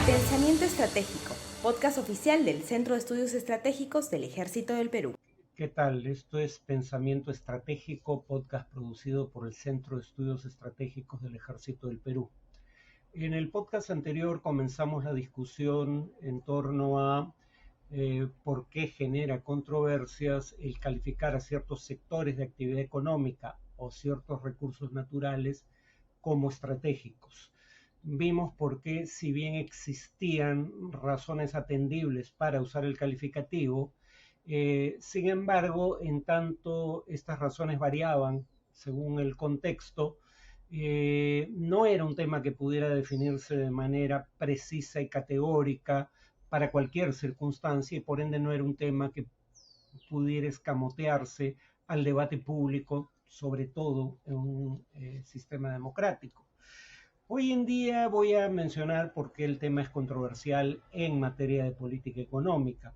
Pensamiento Estratégico, podcast oficial del Centro de Estudios Estratégicos del Ejército del Perú. ¿Qué tal? Esto es Pensamiento Estratégico, podcast producido por el Centro de Estudios Estratégicos del Ejército del Perú. En el podcast anterior comenzamos la discusión en torno a por qué genera controversias el calificar a ciertos sectores de actividad económica o ciertos recursos naturales como estratégicos. Vimos por qué, si bien existían razones atendibles para usar el calificativo, sin embargo, en tanto estas razones variaban según el contexto, no era un tema que pudiera definirse de manera precisa y categórica para cualquier circunstancia y por ende no era un tema que pudiera escamotearse al debate público, sobre todo en un sistema democrático. Hoy en día voy a mencionar por qué el tema es controversial en materia de política económica,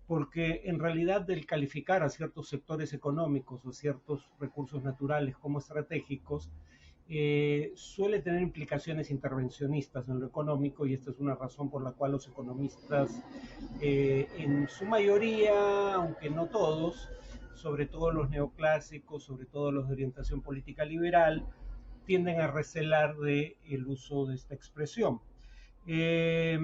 porque en realidad del calificar a ciertos sectores económicos o ciertos recursos naturales como estratégicos, suele tener implicaciones intervencionistas en lo económico y esta es una razón por la cual los economistas, en su mayoría, aunque no todos, sobre todo los neoclásicos, sobre todo los de orientación política liberal, tienden a recelar del uso de esta expresión. Eh,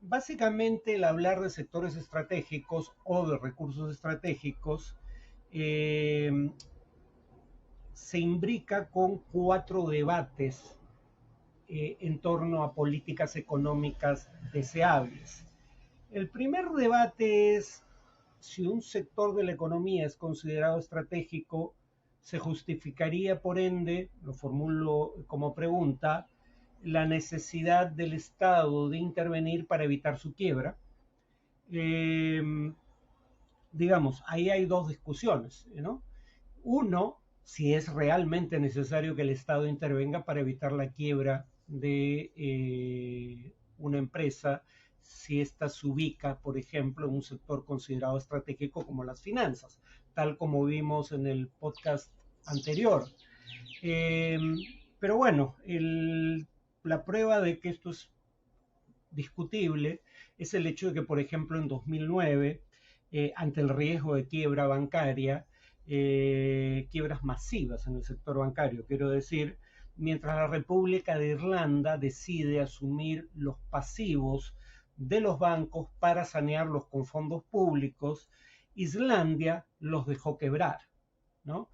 Básicamente, el hablar de sectores estratégicos o de recursos estratégicos eh, se imbrica con cuatro debates en torno a políticas económicas deseables. El primer debate es si un sector de la economía es considerado estratégico, se justificaría por ende, lo formulo como pregunta, la necesidad del Estado de intervenir para evitar su quiebra. Eh, digamos, ahí hay dos discusiones, ¿no? Uno, si es realmente necesario que el Estado intervenga para evitar la quiebra de una empresa, si ésta se ubica, por ejemplo, en un sector considerado estratégico como las finanzas, tal como vimos en el podcast anterior. Eh, pero bueno, la prueba de que esto es discutible es el hecho de que, por ejemplo, en 2009, ante el riesgo de quiebra bancaria, quiebras masivas en el sector bancario, quiero decir, mientras la República de Irlanda decide asumir los pasivos de los bancos para sanearlos con fondos públicos, Islandia los dejó quebrar, ¿no?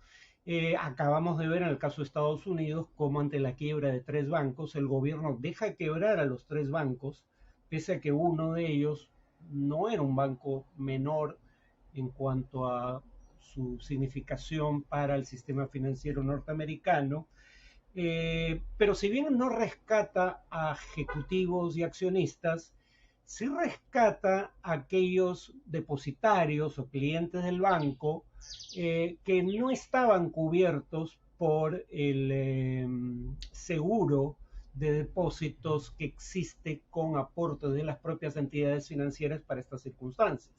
Acabamos de ver en el caso de Estados Unidos cómo ante la quiebra de tres bancos el gobierno deja quebrar a los tres bancos, pese a que uno de ellos no era un banco menor en cuanto a su significación para el sistema financiero norteamericano, pero si bien no rescata a ejecutivos y accionistas, sí rescata a aquellos depositarios o clientes del banco que no estaban cubiertos por el seguro de depósitos que existe con aportes de las propias entidades financieras para estas circunstancias.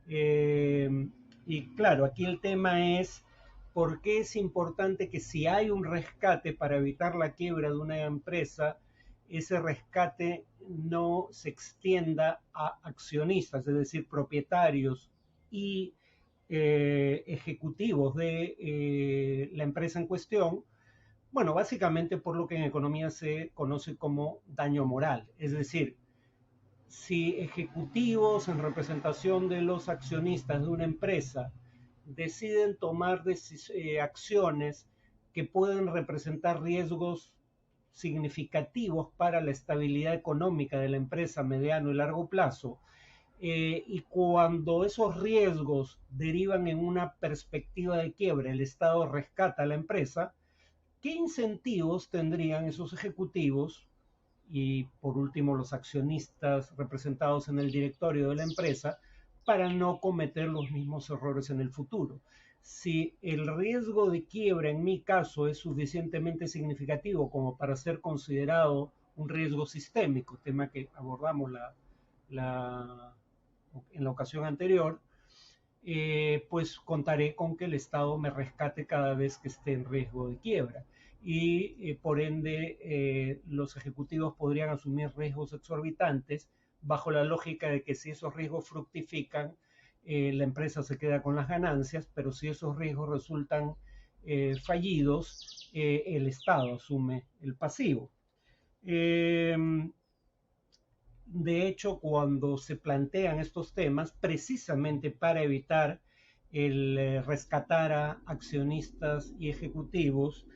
Eh, y claro, aquí el tema es por qué es importante que si hay un rescate para evitar la quiebra de una empresa, ese rescate no se extienda a accionistas, es decir, propietarios y ejecutivos de la empresa en cuestión. Bueno, básicamente por lo que en economía se conoce como daño moral, es decir, si ejecutivos en representación de los accionistas de una empresa deciden tomar acciones que pueden representar riesgos significativos para la estabilidad económica de la empresa a mediano y largo plazo, y cuando esos riesgos derivan en una perspectiva de quiebra, el Estado rescata a la empresa, ¿qué incentivos tendrían esos ejecutivos y por último los accionistas representados en el directorio de la empresa para no cometer los mismos errores en el futuro? Si el riesgo de quiebra en mi caso es suficientemente significativo como para ser considerado un riesgo sistémico, tema que abordamos la, en la ocasión anterior, pues contaré con que el Estado me rescate cada vez que esté en riesgo de quiebra. y por ende los ejecutivos podrían asumir riesgos exorbitantes bajo la lógica de que si esos riesgos fructifican, la empresa se queda con las ganancias, pero si esos riesgos resultan fallidos, el Estado asume el pasivo. De hecho, cuando se plantean estos temas, precisamente para evitar el rescatar a accionistas y ejecutivos,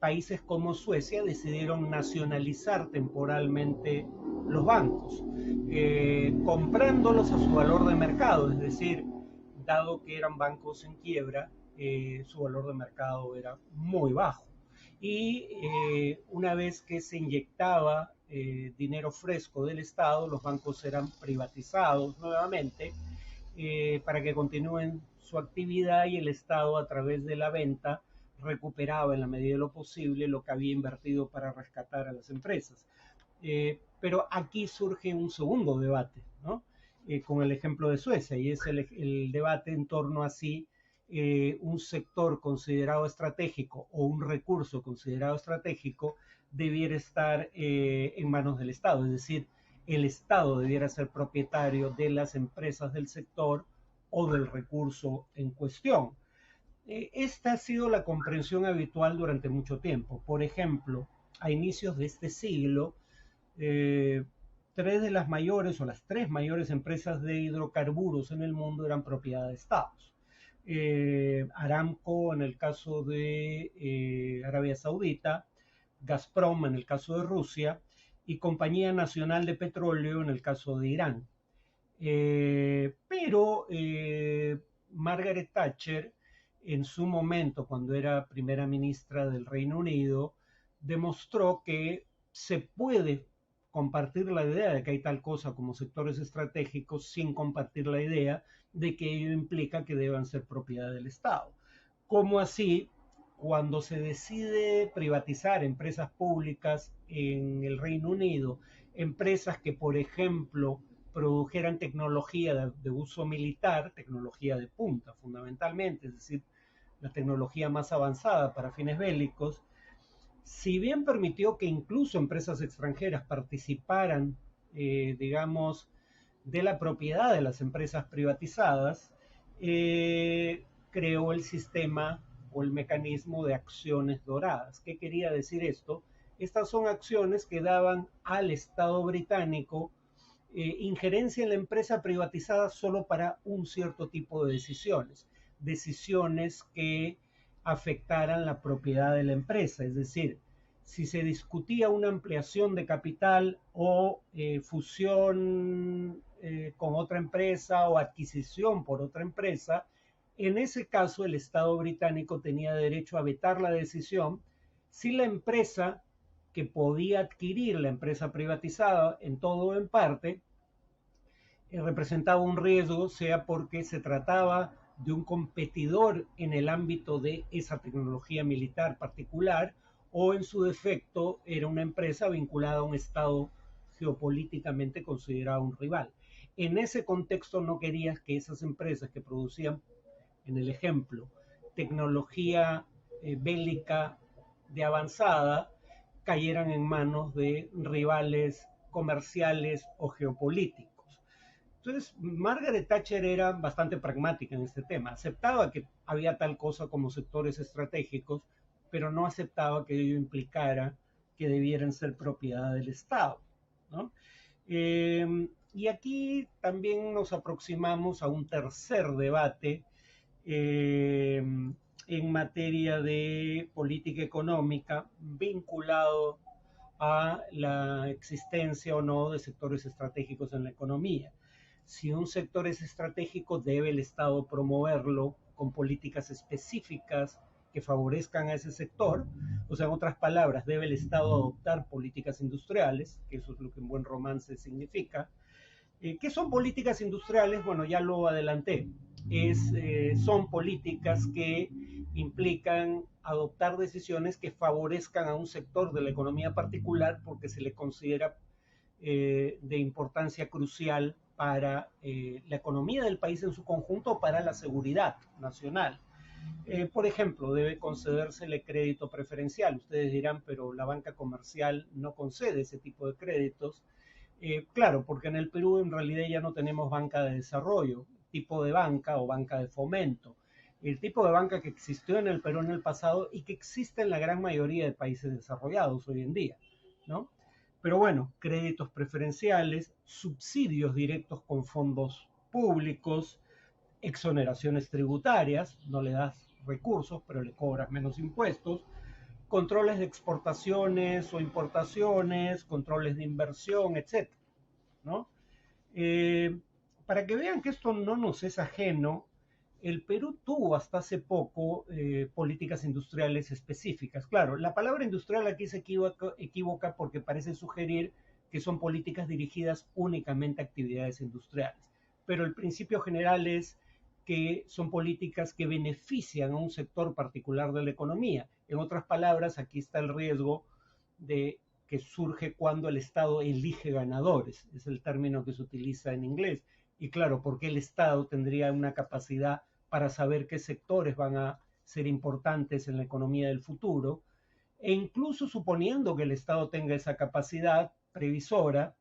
países como Suecia decidieron nacionalizar temporalmente los bancos, comprándolos a su valor de mercado, es decir, dado que eran bancos en quiebra, su valor de mercado era muy bajo. Y una vez que se inyectaba dinero fresco del Estado, los bancos eran privatizados nuevamente para que continúen su actividad y el Estado a través de la venta recuperaba en la medida de lo posible lo que había invertido para rescatar a las empresas. Pero aquí surge un segundo debate, ¿no? Con el ejemplo de Suecia, y es el debate en torno a si un sector considerado estratégico o un recurso considerado estratégico debiera estar en manos del Estado, es decir, el Estado debiera ser propietario de las empresas del sector o del recurso en cuestión. Esta ha sido la comprensión habitual durante mucho tiempo. Por ejemplo, a inicios de este siglo, tres de las mayores o las tres mayores empresas de hidrocarburos en el mundo eran propiedad de estados. Aramco en el caso de Arabia Saudita, Gazprom en el caso de Rusia y Compañía Nacional de Petróleo en el caso de Irán. Pero Margaret Thatcher, en su momento, cuando era primera ministra del Reino Unido, demostró que se puede compartir la idea de que hay tal cosa como sectores estratégicos sin compartir la idea de que ello implica que deban ser propiedad del Estado. ¿Cómo así? Cuando se decide privatizar empresas públicas en el Reino Unido, empresas que, por ejemplo, produjeran tecnología de uso militar, tecnología de punta fundamentalmente, es decir, la tecnología más avanzada para fines bélicos, si bien permitió que incluso empresas extranjeras participaran, digamos, de la propiedad de las empresas privatizadas, creó el sistema o el mecanismo de acciones doradas. ¿Qué quería decir esto? Estas son acciones que daban al Estado británico injerencia en la empresa privatizada solo para un cierto tipo de decisiones, decisiones que afectaran la propiedad de la empresa, es decir, si se discutía una ampliación de capital o fusión con otra empresa o adquisición por otra empresa, en ese caso el Estado británico tenía derecho a vetar la decisión si la empresa que podía adquirir la empresa privatizada en todo o en parte representaba un riesgo, sea porque se trataba de un competidor en el ámbito de esa tecnología militar particular o en su defecto era una empresa vinculada a un Estado geopolíticamente considerado un rival. En ese contexto no querías que esas empresas que producían, en el ejemplo, tecnología bélica de avanzada, cayeran en manos de rivales comerciales o geopolíticos. Entonces, Margaret Thatcher era bastante pragmática en este tema. Aceptaba que había tal cosa como sectores estratégicos, pero no aceptaba que ello implicara que debieran ser propiedad del Estado, ¿no? Y aquí también nos aproximamos a un tercer debate en materia de política económica vinculado a la existencia o no de sectores estratégicos en la economía. Si un sector es estratégico, debe el Estado promoverlo con políticas específicas que favorezcan a ese sector. O sea, en otras palabras, debe el Estado adoptar políticas industriales, que eso es lo que en buen romance significa. ¿Qué son políticas industriales? Bueno, ya lo adelanté. Son políticas que implican adoptar decisiones que favorezcan a un sector de la economía particular porque se le considera de importancia crucial para la economía del país en su conjunto o para la seguridad nacional. Por ejemplo, debe concedérsele crédito preferencial. Ustedes dirán, pero la banca comercial no concede ese tipo de créditos. Claro, porque en el Perú en realidad ya no tenemos banca de desarrollo, tipo de banca o banca de fomento. El tipo de banca que existió en el Perú en el pasado y que existe en la gran mayoría de países desarrollados hoy en día, ¿no? Pero bueno, créditos preferenciales, subsidios directos con fondos públicos, exoneraciones tributarias, no le das recursos, pero le cobras menos impuestos, controles de exportaciones o importaciones, controles de inversión, etcétera, ¿no? Eh, para que vean que esto no nos es ajeno, el Perú tuvo hasta hace poco políticas industriales específicas. Claro, la palabra industrial aquí se equivoca porque parece sugerir que son políticas dirigidas únicamente a actividades industriales. Pero el principio general es que son políticas que benefician a un sector particular de la economía. En otras palabras, aquí está el riesgo de que surge cuando el Estado elige ganadores, es el término que se utiliza en inglés. Y claro, porque el Estado tendría una capacidad para saber qué sectores van a ser importantes en la economía del futuro, e incluso suponiendo que el Estado tenga esa capacidad previsora,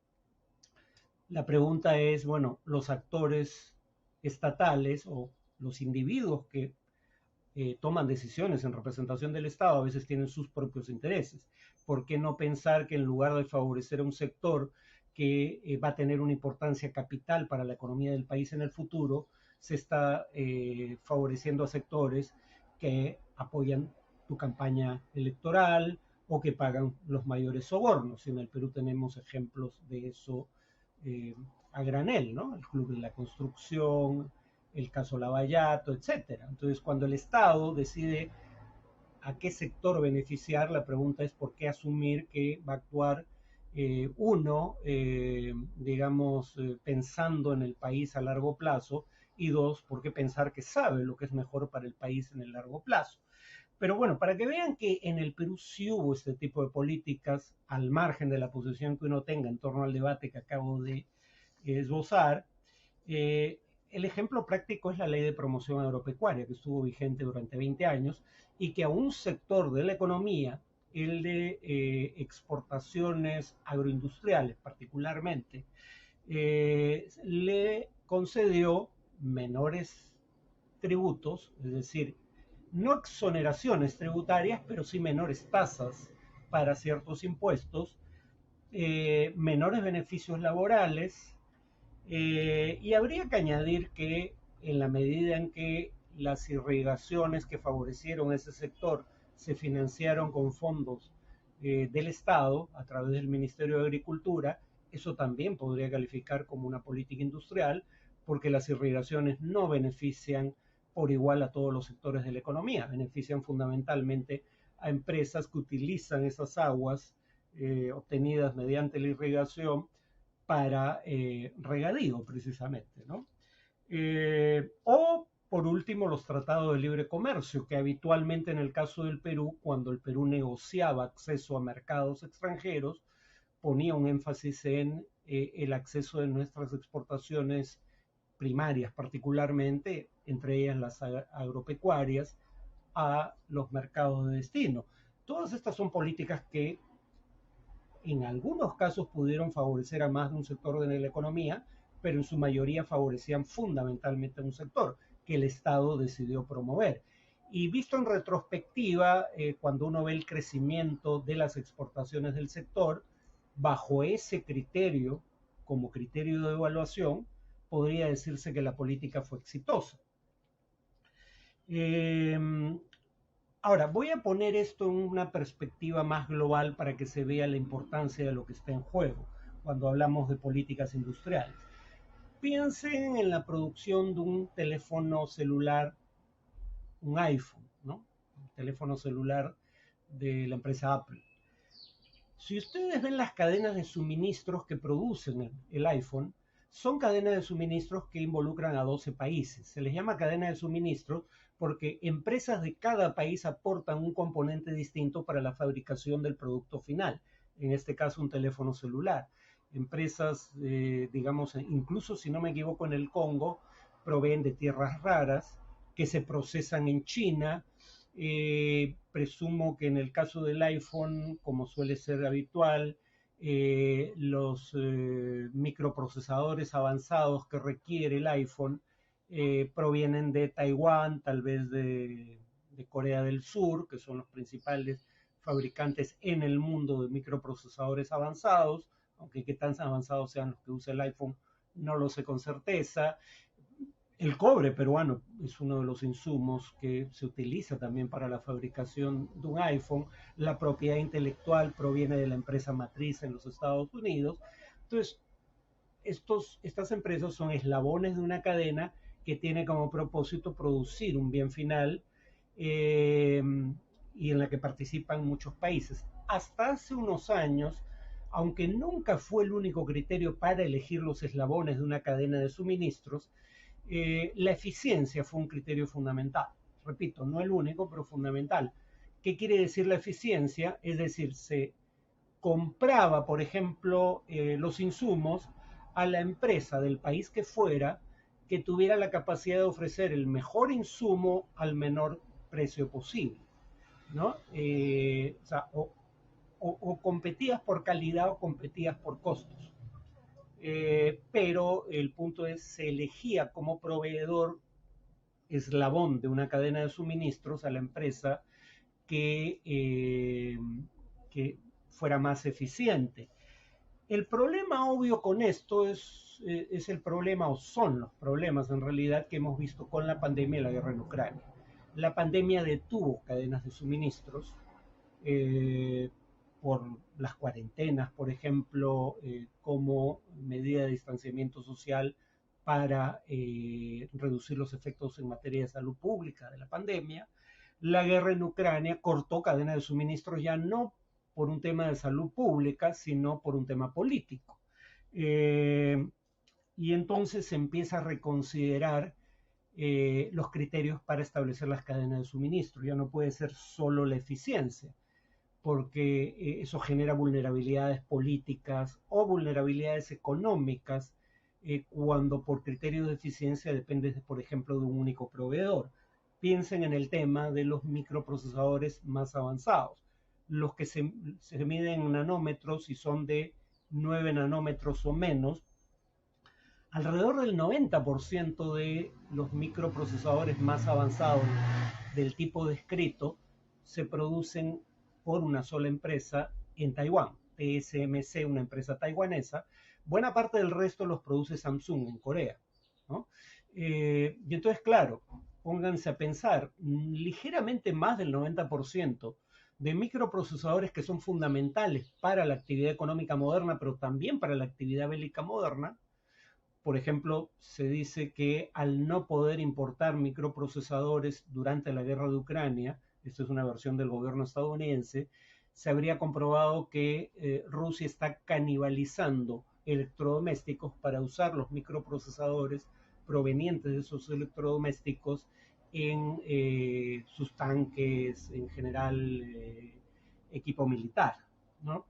la pregunta es, bueno, los actores estatales o los individuos que toman decisiones en representación del Estado a veces tienen sus propios intereses. ¿Por qué no pensar que en lugar de favorecer a un sector que va a tener una importancia capital para la economía del país en el futuro, se está favoreciendo a sectores que apoyan tu campaña electoral o que pagan los mayores sobornos? En el Perú tenemos ejemplos de eso eh, a granel, ¿no? El Club de la Construcción, el caso Lavallato, etcétera. Entonces, cuando el Estado decide a qué sector beneficiar, la pregunta es por qué asumir que va a actuar digamos, pensando en el país a largo plazo, y dos, por qué pensar que sabe lo que es mejor para el país en el largo plazo. Pero bueno, para que vean que en el Perú sí hubo este tipo de políticas, al margen de la posición que uno tenga en torno al debate que acabo de esbozar, el ejemplo práctico es la ley de promoción agropecuaria, que estuvo vigente durante 20 años y que a un sector de la economía, el de exportaciones agroindustriales particularmente, le concedió menores tributos, es decir, no exoneraciones tributarias, pero sí menores tasas para ciertos impuestos, menores beneficios laborales, y habría que añadir que en la medida en que las irrigaciones que favorecieron ese sector se financiaron con fondos del Estado a través del Ministerio de Agricultura, eso también podría calificar como una política industrial, porque las irrigaciones no benefician por igual a todos los sectores de la economía, benefician fundamentalmente a empresas que utilizan esas aguas obtenidas mediante la irrigación para regadío precisamente, ¿no? O por último los tratados de libre comercio, que habitualmente en el caso del Perú, cuando el Perú negociaba acceso a mercados extranjeros, ponía un énfasis en el acceso de nuestras exportaciones primarias, particularmente, entre ellas las agropecuarias, a los mercados de destino. Todas estas son políticas que en algunos casos pudieron favorecer a más de un sector de la economía, pero en su mayoría favorecían fundamentalmente a un sector que el Estado decidió promover. Y visto en retrospectiva, cuando uno ve el crecimiento de las exportaciones del sector, bajo ese criterio, como criterio de evaluación, podría decirse que la política fue exitosa. Eh, Ahora, voy a poner esto en una perspectiva más global para que se vea la importancia de lo que está en juego cuando hablamos de políticas industriales. Piensen en la producción de un teléfono celular, un iPhone, ¿no? Un teléfono celular de la empresa Apple. Si ustedes ven las cadenas de suministros que producen el iPhone, son cadenas de suministros que involucran a 12 países. Se les llama cadena de suministros porque empresas de cada país aportan un componente distinto para la fabricación del producto final, en este caso un teléfono celular. Empresas, digamos, incluso si no me equivoco en el Congo, proveen de tierras raras que se procesan en China. Presumo que en el caso del iPhone, como suele ser habitual, los microprocesadores avanzados que requiere el iPhone provienen de Taiwán, tal vez de Corea del Sur, que son los principales fabricantes en el mundo de microprocesadores avanzados, aunque qué tan avanzados sean los que usa el iPhone, no lo sé con certeza. El cobre peruano es uno de los insumos que se utiliza también para la fabricación de un iPhone. La propiedad intelectual proviene de la empresa matriz en los Estados Unidos. Entonces, estas empresas son eslabones de una cadena que tiene como propósito producir un bien final eh, y en la que participan muchos países. Hasta hace unos años, aunque nunca fue el único criterio para elegir los eslabones de una cadena de suministros, la eficiencia fue un criterio fundamental. Repito, no el único, pero fundamental. ¿Qué quiere decir la eficiencia? Es decir, se compraba, por ejemplo, los insumos a la empresa del país que fuera que tuviera la capacidad de ofrecer el mejor insumo al menor precio posible, ¿no? O sea, o competías por calidad o competías por costos. Pero el punto es, se elegía como proveedor eslabón de una cadena de suministros a la empresa que fuera más eficiente. El problema obvio con esto es el problema, o son los problemas en realidad, que hemos visto con la pandemia y la guerra en Ucrania. La pandemia detuvo cadenas de suministros eh, por las cuarentenas, por ejemplo, como medida de distanciamiento social para reducir los efectos en materia de salud pública de la pandemia. La guerra en Ucrania cortó cadenas de suministros ya no por un tema de salud pública, sino por un tema político. Y entonces se empieza a reconsiderar los criterios para establecer las cadenas de suministro. Ya no puede ser solo la eficiencia, porque eso genera vulnerabilidades políticas o vulnerabilidades económicas cuando por criterios de eficiencia dependes, por ejemplo, de un único proveedor. Piensen en el tema de los microprocesadores más avanzados, los que se miden en nanómetros y son de 9 nanómetros o menos. Alrededor del 90% de los microprocesadores más avanzados del tipo descrito se producen por una sola empresa en Taiwán, TSMC, una empresa taiwanesa. Buena parte del resto los produce Samsung en Corea, ¿no? Y entonces, claro, pónganse a pensar, ligeramente más del 90% de microprocesadores que son fundamentales para la actividad económica moderna, pero también para la actividad bélica moderna. Por ejemplo, se dice que al no poder importar microprocesadores durante la guerra de Ucrania, esto es una versión del gobierno estadounidense, se habría comprobado que Rusia está canibalizando electrodomésticos para usar los microprocesadores provenientes de esos electrodomésticos en sus tanques, en general equipo militar, ¿no?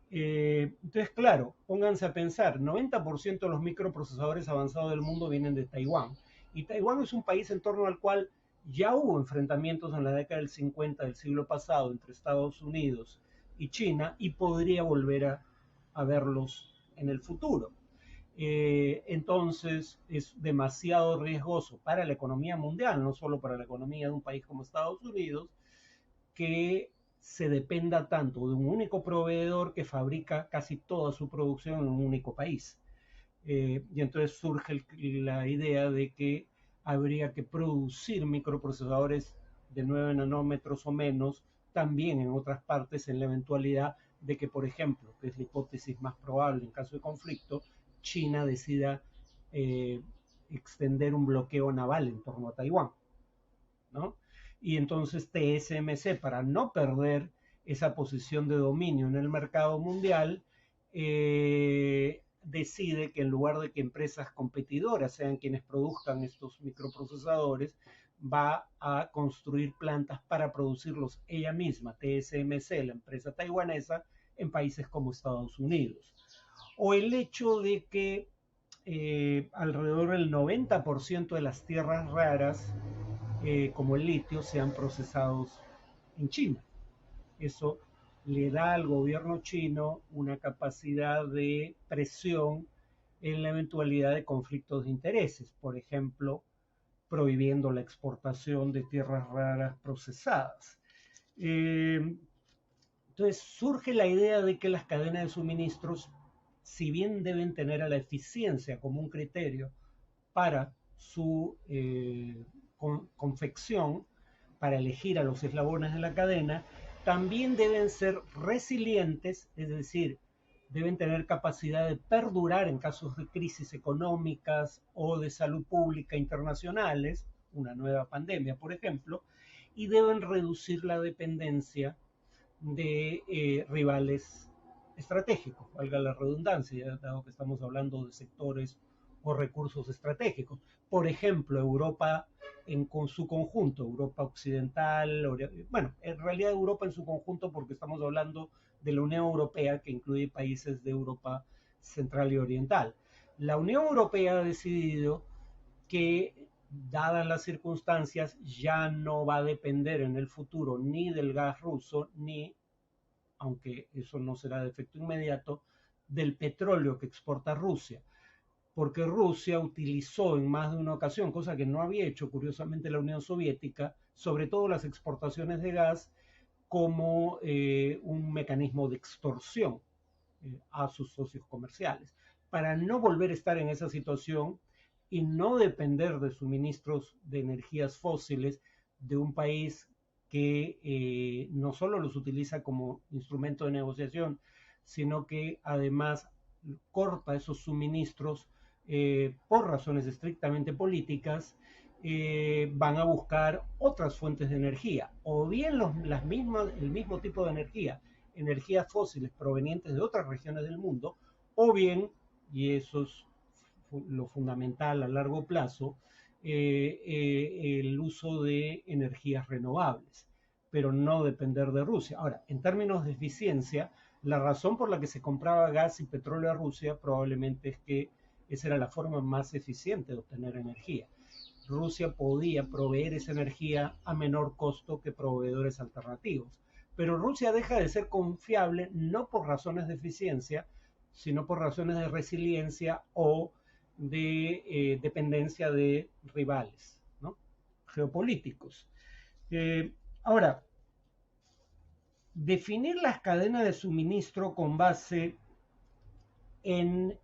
Entonces, claro, pónganse a pensar, 90% de los microprocesadores avanzados del mundo vienen de Taiwán. Y Taiwán es un país en torno al cual ya hubo enfrentamientos en la década del 50 del siglo pasado entre Estados Unidos y China y podría volver a verlos en el futuro. Entonces es demasiado riesgoso para la economía mundial, no solo para la economía de un país como Estados Unidos, que se dependa tanto de un único proveedor que fabrica casi toda su producción en un único país. Y entonces surge la idea de que habría que producir microprocesadores de 9 nanómetros o menos también en otras partes en la eventualidad de que, por ejemplo, que es la hipótesis más probable en caso de conflicto, China decida extender un bloqueo naval en torno a Taiwán, ¿no? Y entonces TSMC, para no perder esa posición de dominio en el mercado mundial, decide que en lugar de que empresas competidoras sean quienes produzcan estos microprocesadores, va a construir plantas para producirlos ella misma, TSMC, la empresa taiwanesa, en países como Estados Unidos. O el hecho de que alrededor del 90% de las tierras raras como el litio, sean procesados en China. Eso le da al gobierno chino una capacidad de presión en la eventualidad de conflictos de intereses, por ejemplo, prohibiendo la exportación de tierras raras procesadas. Entonces surge la idea de que las cadenas de suministros, si bien deben tener a la eficiencia como un criterio para su confección, para elegir a los eslabones de la cadena, también deben ser resilientes, es decir, deben tener capacidad de perdurar en casos de crisis económicas o de salud pública internacionales, una nueva pandemia, por ejemplo, y deben reducir la dependencia de rivales estratégicos, valga la redundancia, dado que estamos hablando de sectores o recursos estratégicos. Por ejemplo, Europa con su conjunto, Europa Occidental, bueno, en realidad Europa en su conjunto porque estamos hablando de la Unión Europea que incluye países de Europa Central y Oriental. La Unión Europea ha decidido que, dadas las circunstancias, ya no va a depender en el futuro ni del gas ruso, ni, aunque eso no será de efecto inmediato, del petróleo que exporta Rusia, porque Rusia utilizó en más de una ocasión, cosa que no había hecho curiosamente la Unión Soviética, sobre todo las exportaciones de gas, como un mecanismo de extorsión a sus socios comerciales. Para no volver a estar en esa situación y no depender de suministros de energías fósiles de un país que no solo los utiliza como instrumento de negociación, sino que además corta esos suministros por razones estrictamente políticas, van a buscar otras fuentes de energía, o bien el mismo tipo de energía, energías fósiles provenientes de otras regiones del mundo, o bien, y eso es lo fundamental a largo plazo, el uso de energías renovables, pero no depender de Rusia. Ahora, en términos de eficiencia, la razón por la que se compraba gas y petróleo a Rusia probablemente es que esa era la forma más eficiente de obtener energía. Rusia podía proveer esa energía a menor costo que proveedores alternativos. Pero Rusia deja de ser confiable no por razones de eficiencia, sino por razones de resiliencia o de dependencia de rivales, ¿no?, geopolíticos. Ahora, definir las cadenas de suministro con base en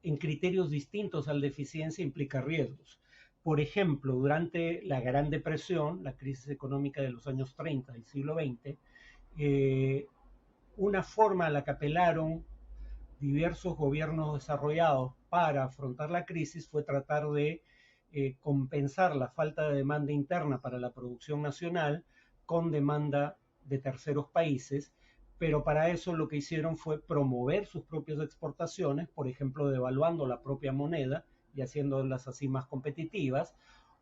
en criterios distintos al de eficiencia implica riesgos. Por ejemplo, durante la Gran Depresión, la crisis económica de los años 30 del siglo XX, una forma a la que apelaron diversos gobiernos desarrollados para afrontar la crisis fue tratar de compensar la falta de demanda interna para la producción nacional con demanda de terceros países, pero para eso lo que hicieron fue promover sus propias exportaciones, por ejemplo, devaluando la propia moneda y haciéndolas así más competitivas,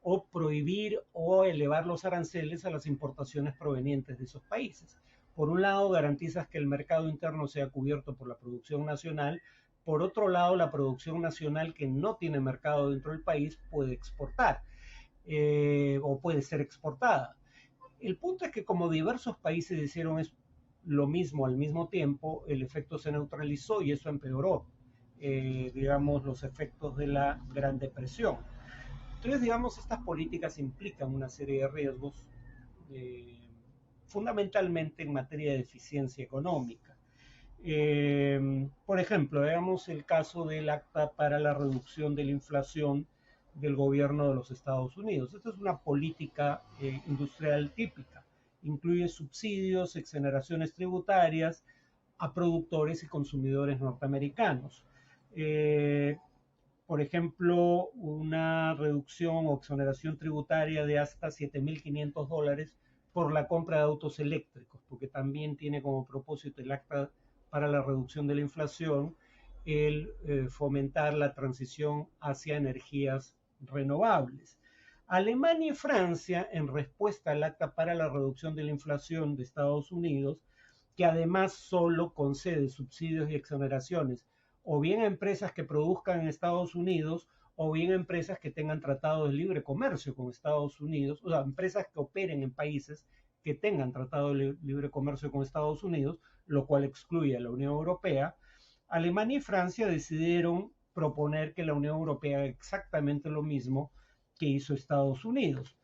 o prohibir o elevar los aranceles a las importaciones provenientes de esos países. Por un lado, garantizas que el mercado interno sea cubierto por la producción nacional. Por otro lado, la producción nacional que no tiene mercado dentro del país puede exportar o puede ser exportada. El punto es que como diversos países hicieron lo mismo al mismo tiempo, el efecto se neutralizó y eso empeoró, digamos, los efectos de la Gran Depresión. Entonces, digamos, estas políticas implican una serie de riesgos, fundamentalmente en materia de eficiencia económica. Por ejemplo, veamos el caso del Acta para la Reducción de la Inflación del gobierno de los Estados Unidos. Esta es una política industrial típica. Incluye subsidios, exoneraciones tributarias a productores y consumidores norteamericanos. Por ejemplo, una reducción o exoneración tributaria de hasta $7.500 por la compra de autos eléctricos, porque también tiene como propósito el Acta para la Reducción de la Inflación el fomentar la transición hacia energías renovables. Alemania y Francia, en respuesta al Acta para la Reducción de la Inflación de Estados Unidos, que además solo concede subsidios y exoneraciones o bien a empresas que produzcan en Estados Unidos o bien empresas que tengan tratados de libre comercio con Estados Unidos, o sea, empresas que operen en países que tengan tratado de libre comercio con Estados Unidos, lo cual excluye a la Unión Europea. Alemania y Francia decidieron proponer que la Unión Europea haga exactamente lo mismo que hizo Estados Unidos.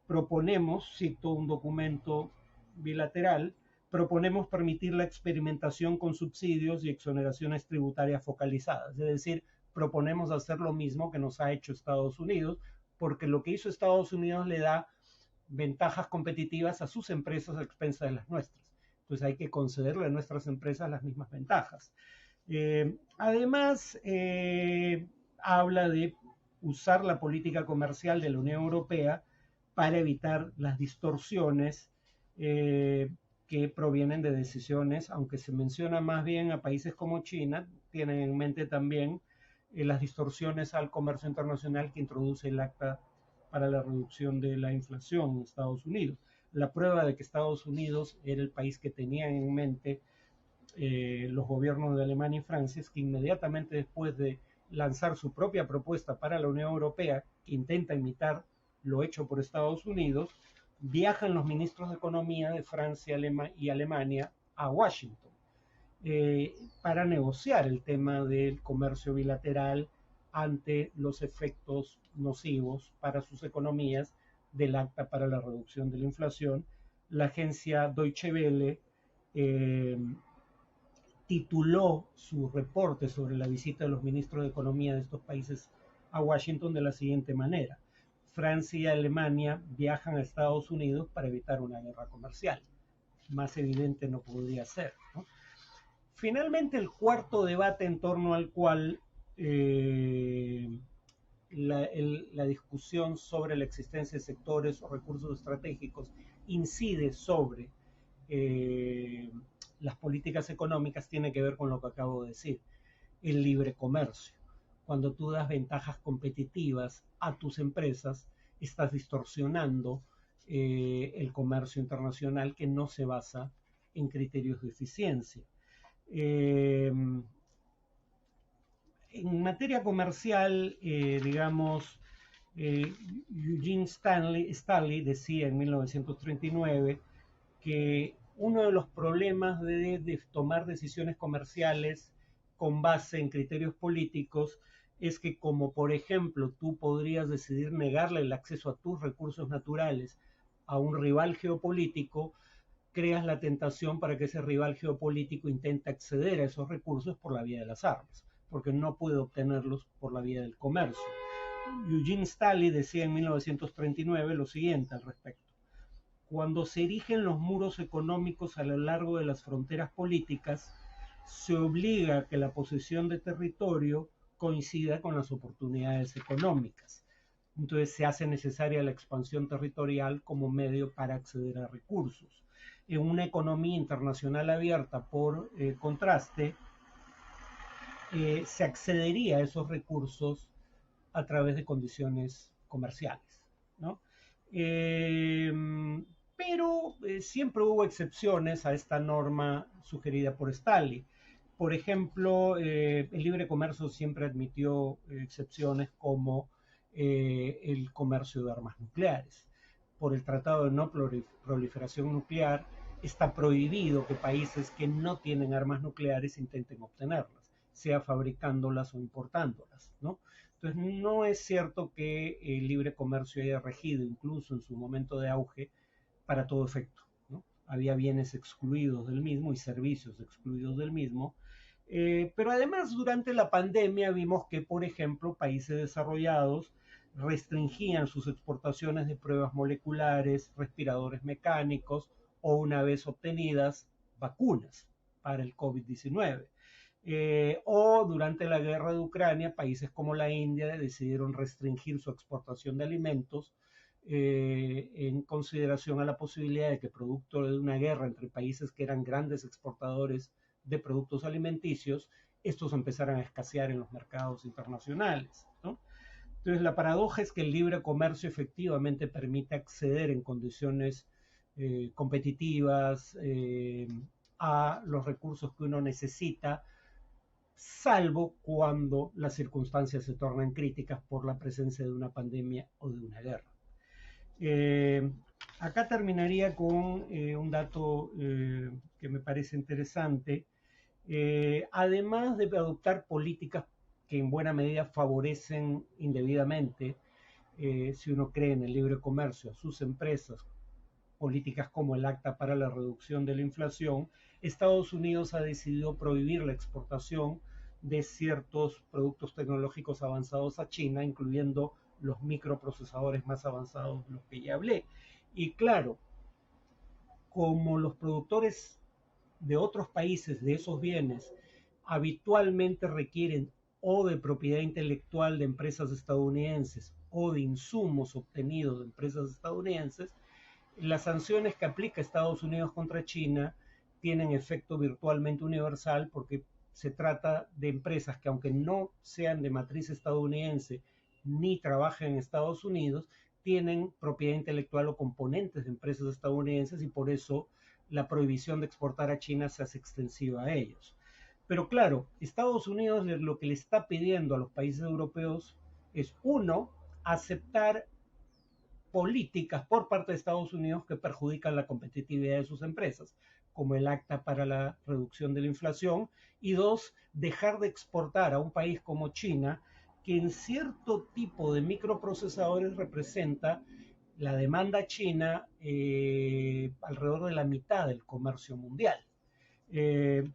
Proponemos, cito un documento bilateral, proponemos permitir la experimentación con subsidios y exoneraciones tributarias focalizadas. Es decir, proponemos hacer lo mismo que nos ha hecho Estados Unidos, porque lo que hizo Estados Unidos le da ventajas competitivas a sus empresas a expensas de las nuestras. Entonces hay que concederle a nuestras empresas las mismas ventajas. Además, habla de usar la política comercial de la Unión Europea para evitar las distorsiones que provienen de decisiones, aunque se menciona más bien a países como China, tienen en mente también las distorsiones al comercio internacional que introduce el Acta para la reducción de la inflación en Estados Unidos. La prueba de que Estados Unidos era el país que tenían en mente los gobiernos de Alemania y Francia es que inmediatamente después de lanzar su propia propuesta para la Unión Europea, que intenta imitar lo hecho por Estados Unidos, viajan los ministros de Economía de Francia y Alemania a Washington para negociar el tema del comercio bilateral ante los efectos nocivos para sus economías del Acta para la reducción de la inflación. La agencia Deutsche Welle tituló su reporte sobre la visita de los ministros de Economía de estos países a Washington de la siguiente manera: Francia y Alemania viajan a Estados Unidos para evitar una guerra comercial. Más evidente no podría ser, ¿no? Finalmente, el cuarto debate en torno al cual la discusión sobre la existencia de sectores o recursos estratégicos incide sobre las políticas económicas tiene que ver con lo que acabo de decir, el libre comercio. Cuando tú das ventajas competitivas a tus empresas, estás distorsionando el comercio internacional que no se basa en criterios de eficiencia. En materia comercial, digamos, Eugene Stanley decía en 1939 que uno de los problemas de tomar decisiones comerciales con base en criterios políticos es que, como por ejemplo tú podrías decidir negarle el acceso a tus recursos naturales a un rival geopolítico, creas la tentación para que ese rival geopolítico intente acceder a esos recursos por la vía de las armas, porque no puede obtenerlos por la vía del comercio. Eugene Stanley decía en 1939 lo siguiente al respecto: cuando se erigen los muros económicos a lo largo de las fronteras políticas, se obliga a que la posesión de territorio coincida con las oportunidades económicas. Entonces se hace necesaria la expansión territorial como medio para acceder a recursos. En una economía internacional abierta, por contraste, se accedería a esos recursos a través de condiciones comerciales, ¿no? Pero siempre hubo excepciones a esta norma sugerida por Stanley. Por ejemplo, el libre comercio siempre admitió excepciones como el comercio de armas nucleares. Por el Tratado de No Proliferación Nuclear está prohibido que países que no tienen armas nucleares intenten obtenerlas, sea fabricándolas o importándolas, ¿no? Entonces, no es cierto que el libre comercio haya regido, incluso en su momento de auge, para todo efecto, ¿no? Había bienes excluidos del mismo y servicios excluidos del mismo. Pero además, durante la pandemia vimos que, por ejemplo, países desarrollados restringían sus exportaciones de pruebas moleculares, respiradores mecánicos o, una vez obtenidas, vacunas para el COVID-19. O durante la guerra de Ucrania, países como la India decidieron restringir su exportación de alimentos en consideración a la posibilidad de que, producto de una guerra entre países que eran grandes exportadores de productos alimenticios, estos empezaran a escasear en los mercados internacionales, ¿no? Entonces, la paradoja es que el libre comercio efectivamente permite acceder en condiciones competitivas a los recursos que uno necesita, salvo cuando las circunstancias se tornan críticas por la presencia de una pandemia o de una guerra. Acá terminaría con un dato que me parece interesante. Además de adoptar políticas que en buena medida favorecen indebidamente, si uno cree en el libre comercio, a sus empresas, políticas como el Acta para la Reducción de la Inflación, Estados Unidos ha decidido prohibir la exportación de ciertos productos tecnológicos avanzados a China, incluyendo los microprocesadores más avanzados, los que ya hablé. Y claro, como los productores de otros países de esos bienes habitualmente requieren o de propiedad intelectual de empresas estadounidenses o de insumos obtenidos de empresas estadounidenses, las sanciones que aplica Estados Unidos contra China tienen efecto virtualmente universal porque se trata de empresas que, aunque no sean de matriz estadounidense ni trabajen en Estados Unidos, tienen propiedad intelectual o componentes de empresas estadounidenses, y por eso la prohibición de exportar a China se hace extensiva a ellos. Pero claro, Estados Unidos lo que le está pidiendo a los países europeos es, uno, aceptar políticas por parte de Estados Unidos que perjudican la competitividad de sus empresas, como el Acta para la Reducción de la Inflación, y dos, dejar de exportar a un país como China, que en cierto tipo de microprocesadores representa la demanda china alrededor de la mitad del comercio mundial.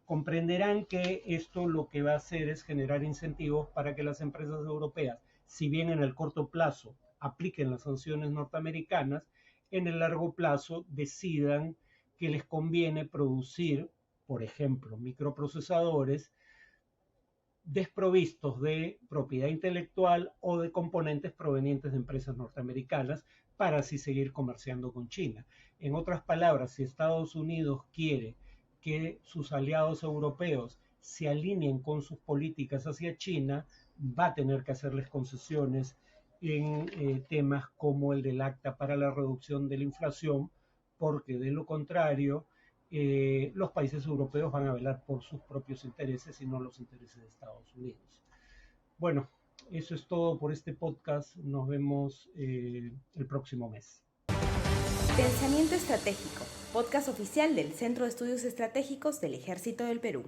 Comprenderán que esto lo que va a hacer es generar incentivos para que las empresas europeas, si bien en el corto plazo apliquen las sanciones norteamericanas, en el largo plazo decidan que les conviene producir, por ejemplo, microprocesadores desprovistos de propiedad intelectual o de componentes provenientes de empresas norteamericanas para así seguir comerciando con China. En otras palabras, si Estados Unidos quiere que sus aliados europeos se alineen con sus políticas hacia China, va a tener que hacerles concesiones en temas como el del Acta para la Reducción de la Inflación, porque de lo contrario, los países europeos van a velar por sus propios intereses y no los intereses de Estados Unidos. Bueno, eso es todo por este podcast. Nos vemos el próximo mes. Pensamiento Estratégico, podcast oficial del Centro de Estudios Estratégicos del Ejército del Perú.